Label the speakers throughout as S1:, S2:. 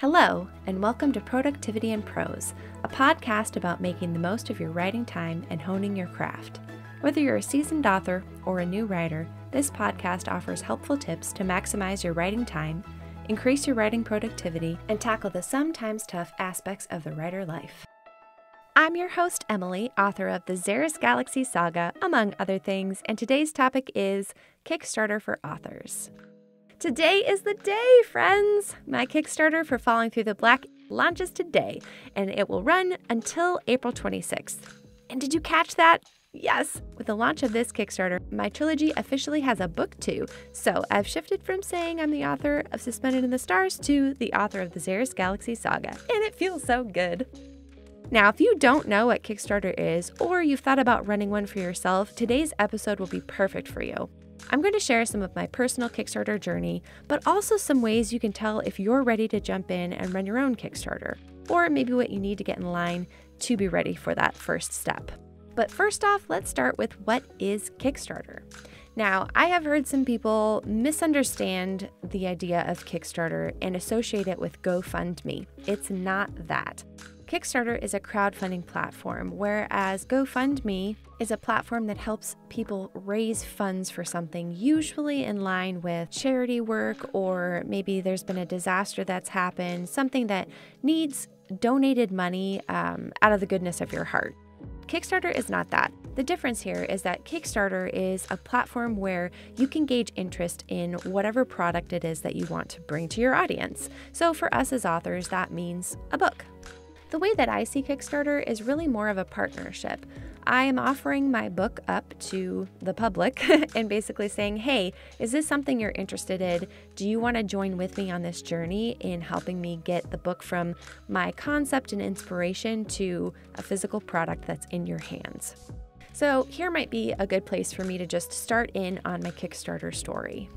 S1: Hello, and welcome to Productivity and Prose, a podcast about making the most of your writing time and honing your craft. Whether you're a seasoned author or a new writer, this podcast offers helpful tips to maximize your writing time, increase your writing productivity, and tackle the sometimes tough aspects of the writer life. I'm your host, Emily, author of the Xeris Galaxy Saga, among other things, and today's topic is Kickstarter for authors. Today is the day, friends! My Kickstarter for Falling Through the Black launches today, and it will run until April 26th. And did you catch that? Yes! With the launch of this Kickstarter, my trilogy officially has a book too, so I've shifted from saying I'm the author of Suspended in the Stars to the author of the Xeris Galaxy Saga, and it feels so good. Now, if you don't know what Kickstarter is, or you've thought about running one for yourself, today's episode will be perfect for you. I'm going to share some of my personal Kickstarter journey, but also some ways you can tell if you're ready to jump in and run your own Kickstarter, or maybe what you need to get in line to be ready for that first step. But first off, let's start with what is Kickstarter. Now, I have heard some people misunderstand the idea of Kickstarter and associate it with GoFundMe. It's not that. Kickstarter is a crowdfunding platform, whereas GoFundMe is a platform that helps people raise funds for something, usually in line with charity work, or maybe there's been a disaster that's happened, something that needs donated money out of the goodness of your heart. Kickstarter is not that. The difference here is that Kickstarter is a platform where you can gauge interest in whatever product it is that you want to bring to your audience. So for us as authors, that means a book. The way that I see Kickstarter is really more of a partnership. I am offering my book up to the public and basically saying, hey, is this something you're interested in? Do you want to join with me on this journey in helping me get the book from my concept and inspiration to a physical product that's in your hands? So here might be a good place for me to just start in on my Kickstarter story.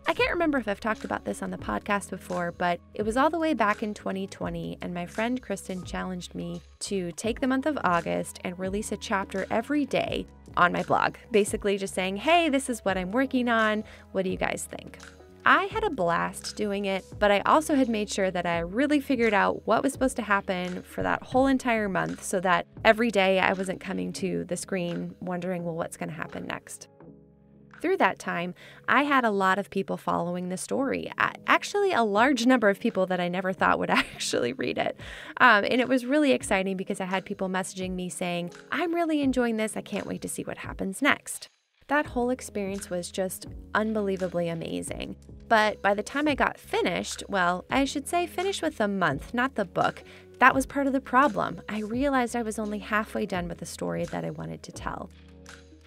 S1: I can't remember if I've talked about this on the podcast before, but it was all the way back in 2020, and my friend Kristen challenged me to take the month of August and release a chapter every day on my blog, basically just saying, hey, this is what I'm working on. What do you guys think? I had a blast doing it, but I also had made sure that I really figured out what was supposed to happen for that whole entire month so that every day I wasn't coming to the screen wondering, well, what's going to happen next? Through that time, I had a lot of people following the story. Actually, a large number of people that I never thought would actually read it. And it was really exciting because I had people messaging me saying, I'm really enjoying this. I can't wait to see what happens next. That whole experience was just unbelievably amazing. But by the time I got finished, well, I should say finished with the month, not the book. That was part of the problem. I realized I was only halfway done with the story that I wanted to tell.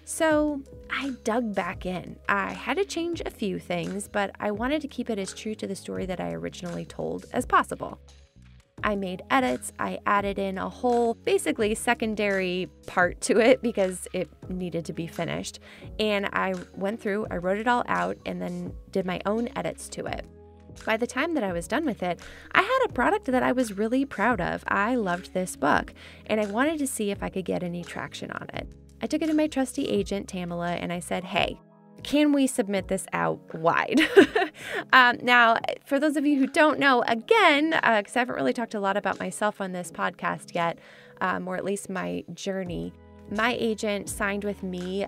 S1: So I dug back in. I had to change a few things, but I wanted to keep it as true to the story that I originally told as possible. I made edits. I added in a whole, basically secondary part to it because it needed to be finished. And I went through, I wrote it all out, and then did my own edits to it. By the time that I was done with it, I had a product that I was really proud of. I loved this book, and I wanted to see if I could get any traction on it. I took it to my trusty agent, Tamala, and I said, hey, can we submit this out wide? Now, for those of you who don't know, again, because I haven't really talked a lot about myself on this podcast yet, or at least my journey, my agent signed with me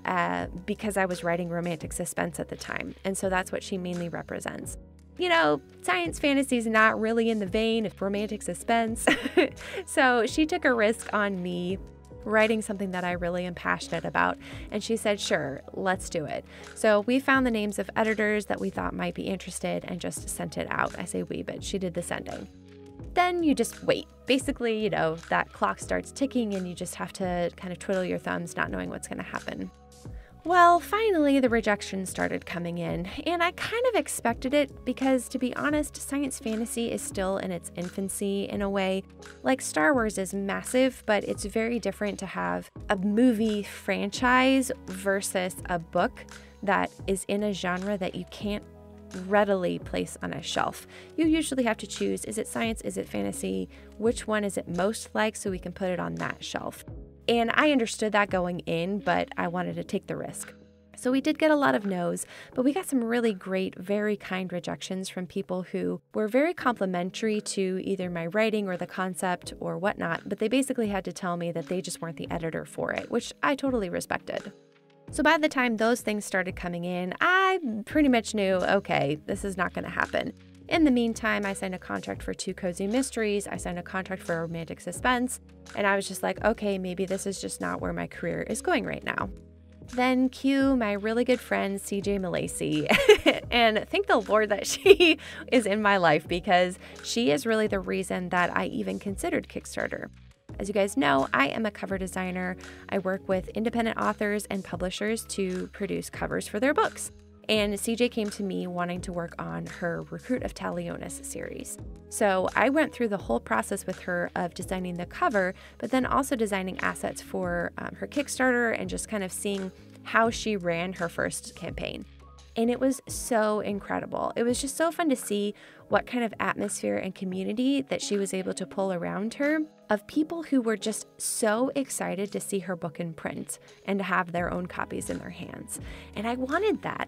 S1: because I was writing romantic suspense at the time, and so that's what she mainly represents. You know, science fantasy is not really in the vein of romantic suspense, so she took a risk on me writing something that I really am passionate about. And she said, sure, let's do it. So we found the names of editors that we thought might be interested and just sent it out. I say we, but she did the sending. Then you just wait. Basically, you know, that clock starts ticking and you just have to kind of twiddle your thumbs, not knowing what's going to happen. Well, finally, the rejections started coming in, and I kind of expected it because, to be honest, science fantasy is still in its infancy in a way. Like Star Wars is massive, but it's very different to have a movie franchise versus a book that is in a genre that you can't readily place on a shelf. You usually have to choose, is it science, is it fantasy, which one is it most like so we can put it on that shelf. And I understood that going in, but I wanted to take the risk. So we did get a lot of no's, but we got some really great, very kind rejections from people who were very complimentary to either my writing or the concept or whatnot, but they basically had to tell me that they just weren't the editor for it, which I totally respected. So by the time those things started coming in, I pretty much knew, okay, this is not going to happen. In the meantime, I signed a contract for 2 cozy mysteries. I signed a contract for romantic suspense. And I was just like, okay, maybe this is just not where my career is going right now. Then cue my really good friend, CJ Malacy. And thank the Lord that she is in my life, because she is really the reason that I even considered Kickstarter. As you guys know, I am a cover designer. I work with independent authors and publishers to produce covers for their books. And CJ came to me wanting to work on her Recruit of Talionis series. So I went through the whole process with her of designing the cover, but then also designing assets for her Kickstarter and just kind of seeing how she ran her first campaign. And it was so incredible. It was just so fun to see what kind of atmosphere and community that she was able to pull around her, of people who were just so excited to see her book in print and to have their own copies in their hands. And I wanted that.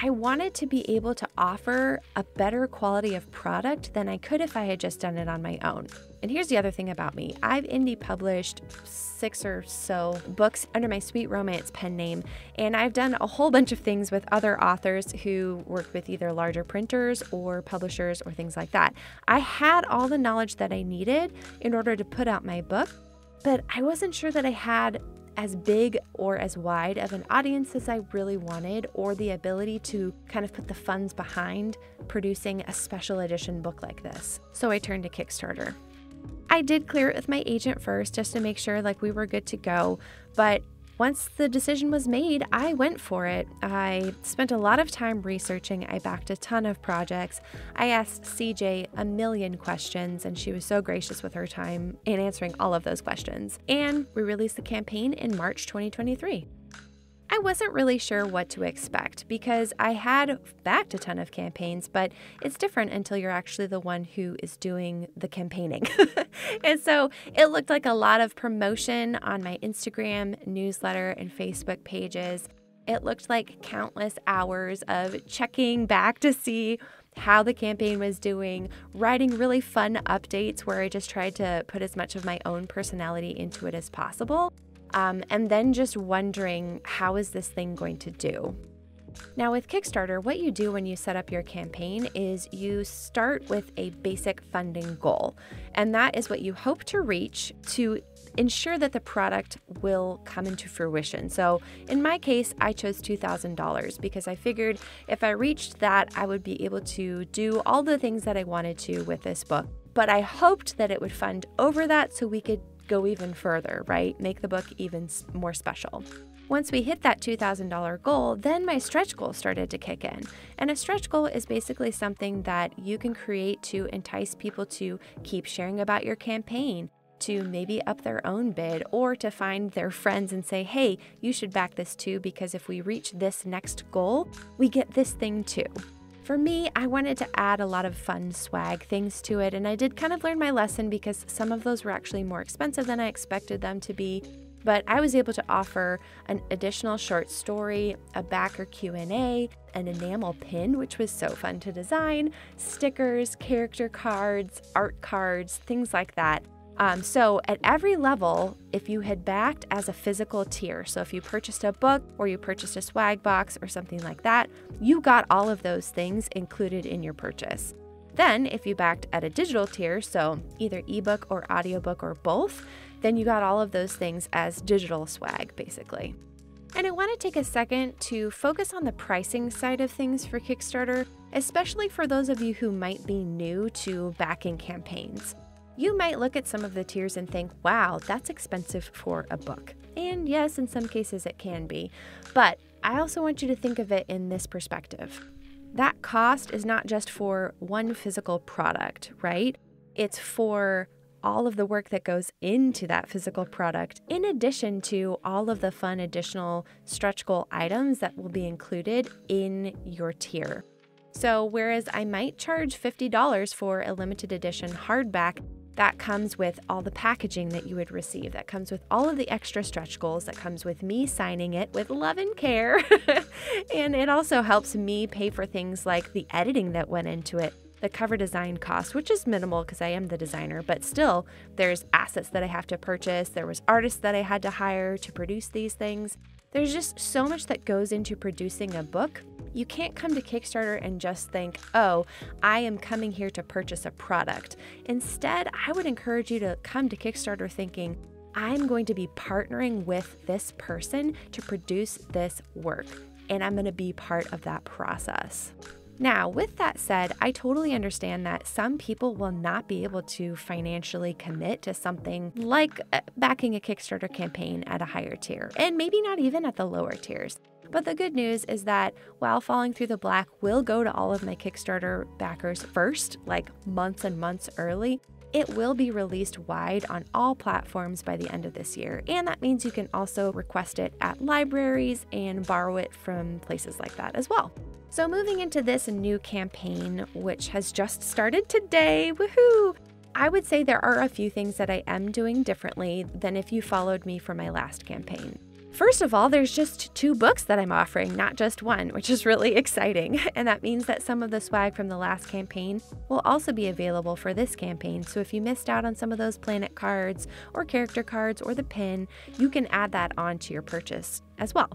S1: I wanted to be able to offer a better quality of product than I could if I had just done it on my own. And here's the other thing about me. I've indie published 6 or so books under my Sweet Romance pen name, and I've done a whole bunch of things with other authors who work with either larger printers or publishers or things like that. I had all the knowledge that I needed in order to put out my book, but I wasn't sure that I had as big or as wide of an audience as I really wanted, or the ability to kind of put the funds behind producing a special edition book like this. So I turned to Kickstarter. I did clear it with my agent first just to make sure like we were good to go, but once the decision was made, I went for it. I spent a lot of time researching. I backed a ton of projects. I asked CJ a million questions, and she was so gracious with her time in answering all of those questions. And we released the campaign in March 2023. I wasn't really sure what to expect because I had backed a ton of campaigns, but it's different until you're actually the one who is doing the campaigning. And so it looked like a lot of promotion on my Instagram, newsletter, and Facebook pages. It looked like countless hours of checking back to see how the campaign was doing, writing really fun updates where I just tried to put as much of my own personality into it as possible. And then just wondering, how is this thing going to do? Now with Kickstarter, what you do when you set up your campaign is you start with a basic funding goal. And that is what you hope to reach to ensure that the product will come into fruition. So in my case, I chose $2,000 because I figured if I reached that, I would be able to do all the things that I wanted to with this book. But I hoped that it would fund over that so we could go even further, right? Make the book even more special. Once we hit that $2,000 goal, then my stretch goal started to kick in. And a stretch goal is basically something that you can create to entice people to keep sharing about your campaign, to maybe up their own bid, or to find their friends and say, hey, you should back this too, because if we reach this next goal, we get this thing too. For me, I wanted to add a lot of fun swag things to it, and I did kind of learn my lesson because some of those were actually more expensive than I expected them to be. But I was able to offer an additional short story, a backer Q&A, an enamel pin, which was so fun to design, stickers, character cards, art cards, things like that. So at every level, if you had backed as a physical tier, so if you purchased a book or you purchased a swag box or something like that, you got all of those things included in your purchase. Then if you backed at a digital tier, so either ebook or audiobook or both, then you got all of those things as digital swag, basically. And I want to take a second to focus on the pricing side of things for Kickstarter, especially for those of you who might be new to backing campaigns. You might look at some of the tiers and think, wow, that's expensive for a book. And yes, in some cases it can be. But I also want you to think of it in this perspective. That cost is not just for one physical product, right? It's for all of the work that goes into that physical product, in addition to all of the fun additional stretch goal items that will be included in your tier. So whereas I might charge $50 for a limited edition hardback, That comes with all the packaging that you would receive. That comes with all of the extra stretch goals. That comes with me signing it with love and care. And it also helps me pay for things like the editing that went into it, the cover design cost, which is minimal because I am the designer, but still there's assets that I have to purchase. There was artists that I had to hire to produce these things. There's just so much that goes into producing a book. You can't come to Kickstarter and just think, oh, I am coming here to purchase a product. Instead, I would encourage you to come to Kickstarter thinking, I'm going to be partnering with this person to produce this work, and I'm going to be part of that process. Now, with that said, I totally understand that some people will not be able to financially commit to something like backing a Kickstarter campaign at a higher tier, and maybe not even at the lower tiers. But the good news is that while Falling Through the Black will go to all of my Kickstarter backers first, like months and months early, it will be released wide on all platforms by the end of this year. And that means you can also request it at libraries and borrow it from places like that as well. So moving into this new campaign, which has just started today, woohoo! I would say there are a few things that I am doing differently than if you followed me for my last campaign. First of all, there's just 2 books that I'm offering, not just one, which is really exciting. And that means that some of the swag from the last campaign will also be available for this campaign. So if you missed out on some of those planet cards or character cards or the pin, you can add that on to your purchase as well.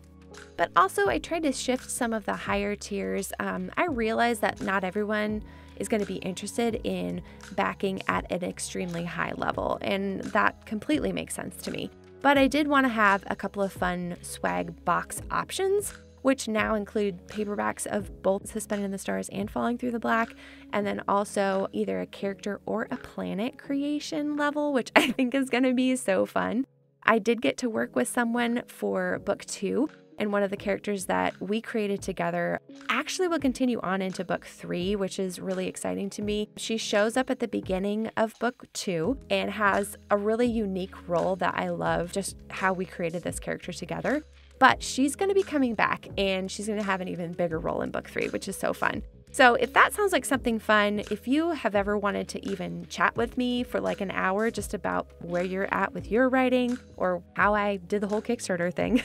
S1: But also, I tried to shift some of the higher tiers. I realize that not everyone is going to be interested in backing at an extremely high level, and that completely makes sense to me. But I did want to have a couple of fun swag box options, which now include paperbacks of both Suspended in the Stars and Falling Through the Black, and then also either a character or a planet creation level, which I think is going to be so fun. I did get to work with someone for book 2, and one of the characters that we created together actually will continue on into book 3, which is really exciting to me. She shows up at the beginning of book 2 and has a really unique role that I love, just how we created this character together. But she's going to be coming back, and she's going to have an even bigger role in book 3, which is so fun. So if that sounds like something fun, if you have ever wanted to even chat with me for like an hour just about where you're at with your writing or how I did the whole Kickstarter thing,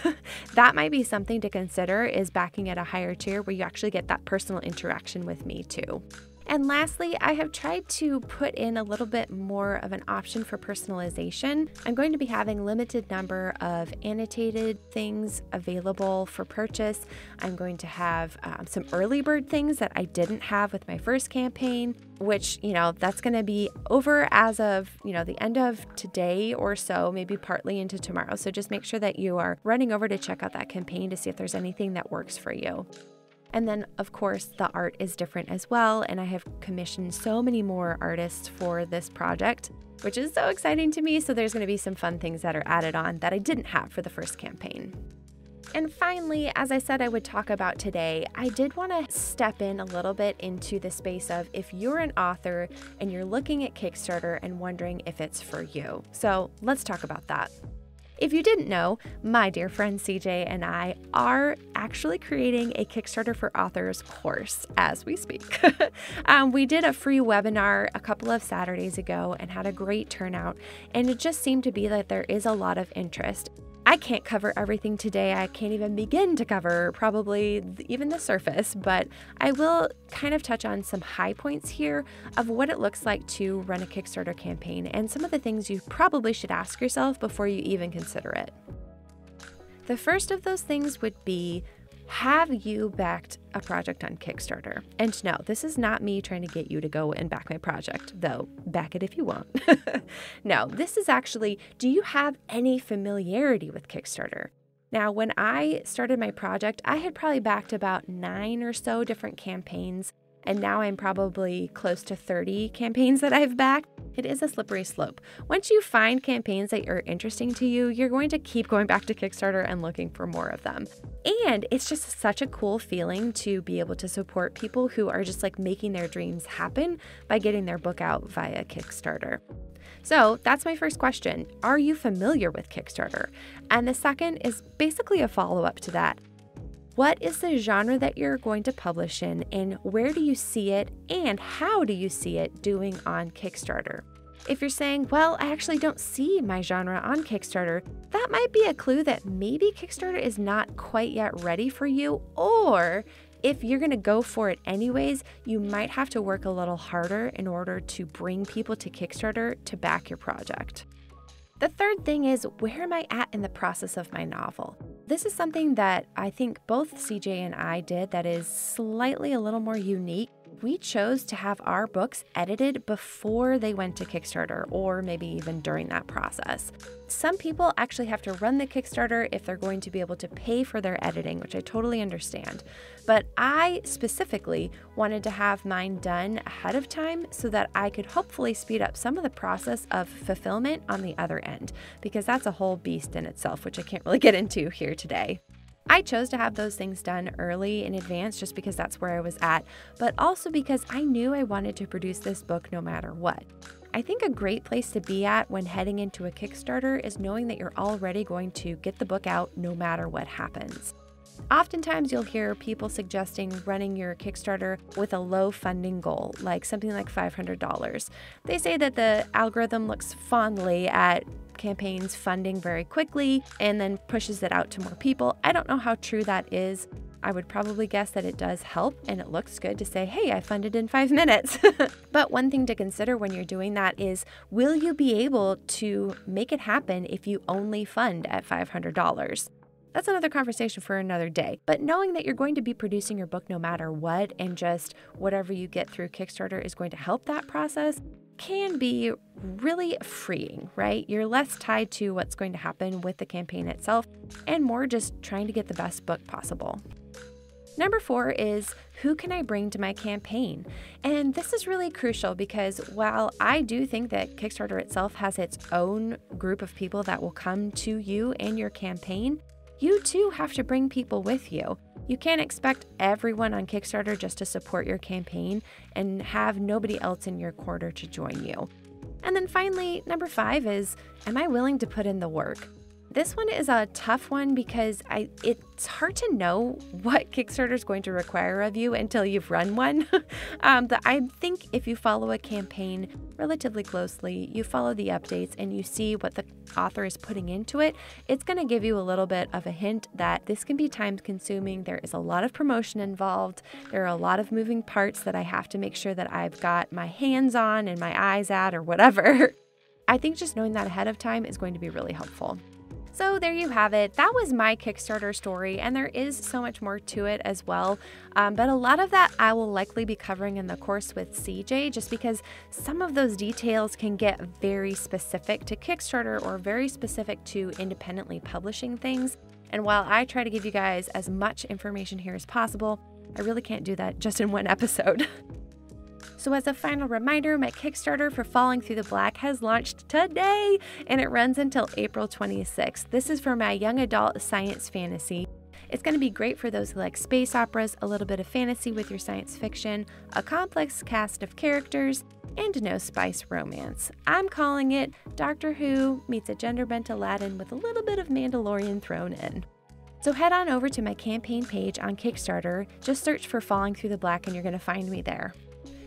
S1: that might be something to consider, is backing at a higher tier where you actually get that personal interaction with me too. And lastly, I have tried to put in a little bit more of an option for personalization. I'm going to be having limited number of annotated things available for purchase. I'm going to have some early bird things that I didn't have with my first campaign, which, that's going to be over as of, the end of today or so, maybe partly into tomorrow. So just make sure that you are running over to check out that campaign to see if there's anything that works for you. And then, of course, the art is different as well, and I have commissioned so many more artists for this project, which is so exciting to me. So there's going to be some fun things that are added on that I didn't have for the first campaign. And finally, as I said I would talk about today, I did want to step in a little bit into the space of if you're an author and you're looking at Kickstarter and wondering if it's for you. So let's talk about that. If you didn't know, my dear friend CJ and I are actually creating a Kickstarter for Authors course as we speak. We did a free webinar a couple of Saturdays ago and had a great turnout, and it just seemed to be that there is a lot of interest. I can't cover everything today. I can't even begin to cover probably even the surface, but I will kind of touch on some high points here of what it looks like to run a Kickstarter campaign and some of the things you probably should ask yourself before you even consider it. The first of those things would be, have you backed a project on Kickstarter? And no, this is not me trying to get you to go and back my project, though back it if you want. No, this is actually, do you have any familiarity with Kickstarter? Now, when I started my project, I had probably backed about 9 or so different campaigns, and now I'm probably close to 30 campaigns that I've backed. It is a slippery slope. Once you find campaigns that are interesting to you, you're going to keep going back to Kickstarter and looking for more of them. And it's just such a cool feeling to be able to support people who are just like making their dreams happen by getting their book out via Kickstarter. So that's my first question. Are you familiar with Kickstarter? And the second is basically a follow-up to that. What is the genre that you're going to publish in, and where do you see it, and how do you see it doing on Kickstarter? If you're saying, well, I actually don't see my genre on Kickstarter, that might be a clue that maybe Kickstarter is not quite yet ready for you, or if you're going to go for it anyways, you might have to work a little harder in order to bring people to Kickstarter to back your project. The third thing is, where am I at in the process of my novel? This is something that I think both CJ and I did that is slightly a little more unique. We chose to have our books edited before they went to Kickstarter, or maybe even during that process. Some people actually have to run the Kickstarter if they're going to be able to pay for their editing, which I totally understand. But I specifically wanted to have mine done ahead of time so that I could hopefully speed up some of the process of fulfillment on the other end, because that's a whole beast in itself, which I can't really get into here today. I chose to have those things done early in advance just because that's where I was at, but also because I knew I wanted to produce this book no matter what. I think a great place to be at when heading into a Kickstarter is knowing that you're already going to get the book out no matter what happens. Oftentimes you'll hear people suggesting running your Kickstarter with a low funding goal, like something like $500. They say that the algorithm looks fondly at campaigns funding very quickly and then pushes it out to more people. I don't know how true that is. I would probably guess that it does help and it looks good to say, hey, I funded in 5 minutes. But one thing to consider when you're doing that is, will you be able to make it happen if you only fund at $500? That's another conversation for another day. But knowing that you're going to be producing your book no matter what, and just whatever you get through Kickstarter is going to help that process, can be really freeing, right? You're less tied to what's going to happen with the campaign itself and more just trying to get the best book possible. Number 4 is, who can I bring to my campaign? And this is really crucial because while I do think that Kickstarter itself has its own group of people that will come to you and your campaign, you too have to bring people with you. You can't expect everyone on Kickstarter just to support your campaign and have nobody else in your corner to join you. And then finally, number 5 is, am I willing to put in the work? This one is a tough one because it's hard to know what Kickstarter is going to require of you until you've run one. But I think if you follow a campaign relatively closely, you follow the updates and you see what the author is putting into it, it's going to give you a little bit of a hint that this can be time consuming. There is a lot of promotion involved. There are a lot of moving parts that I have to make sure that I've got my hands on and my eyes at or whatever. I think just knowing that ahead of time is going to be really helpful. So there you have it. That was my Kickstarter story, and there is so much more to it as well. But a lot of that I will likely be covering in the course with CJ, just because some of those details can get very specific to Kickstarter or very specific to independently publishing things. And while I try to give you guys as much information here as possible, I really can't do that just in one episode. So as a final reminder, my Kickstarter for Falling Through the Black has launched today, and it runs until April 26th. This is for my young adult science fantasy. It's going to be great for those who like space operas, a little bit of fantasy with your science fiction, a complex cast of characters, and no spice romance. I'm calling it Doctor Who meets a gender-bent Aladdin with a little bit of Mandalorian thrown in. So head on over to my campaign page on Kickstarter, just search for Falling Through the Black and you're going to find me there.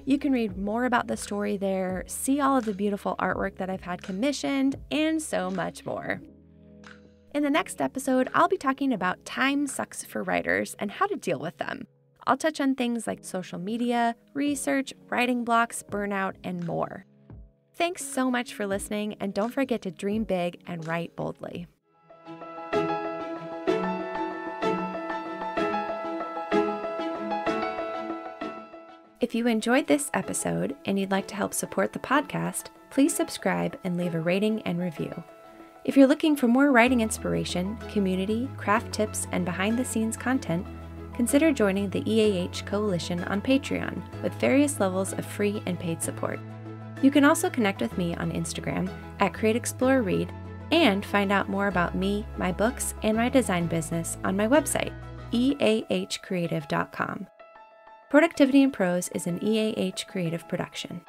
S1: You can read more about the story there, see all of the beautiful artwork that I've had commissioned, and so much more. In the next episode, I'll be talking about time sucks for writers and how to deal with them. I'll touch on things like social media, research, writing blocks, burnout, and more. Thanks so much for listening, and don't forget to dream big and write boldly. If you enjoyed this episode and you'd like to help support the podcast, please subscribe and leave a rating and review. If you're looking for more writing inspiration, community, craft tips, and behind-the-scenes content, consider joining the EAH Coalition on Patreon with various levels of free and paid support. You can also connect with me on Instagram at CreateExploreRead and find out more about me, my books, and my design business on my website, eahcreative.com. Productivity in Prose is an EAH Creative production.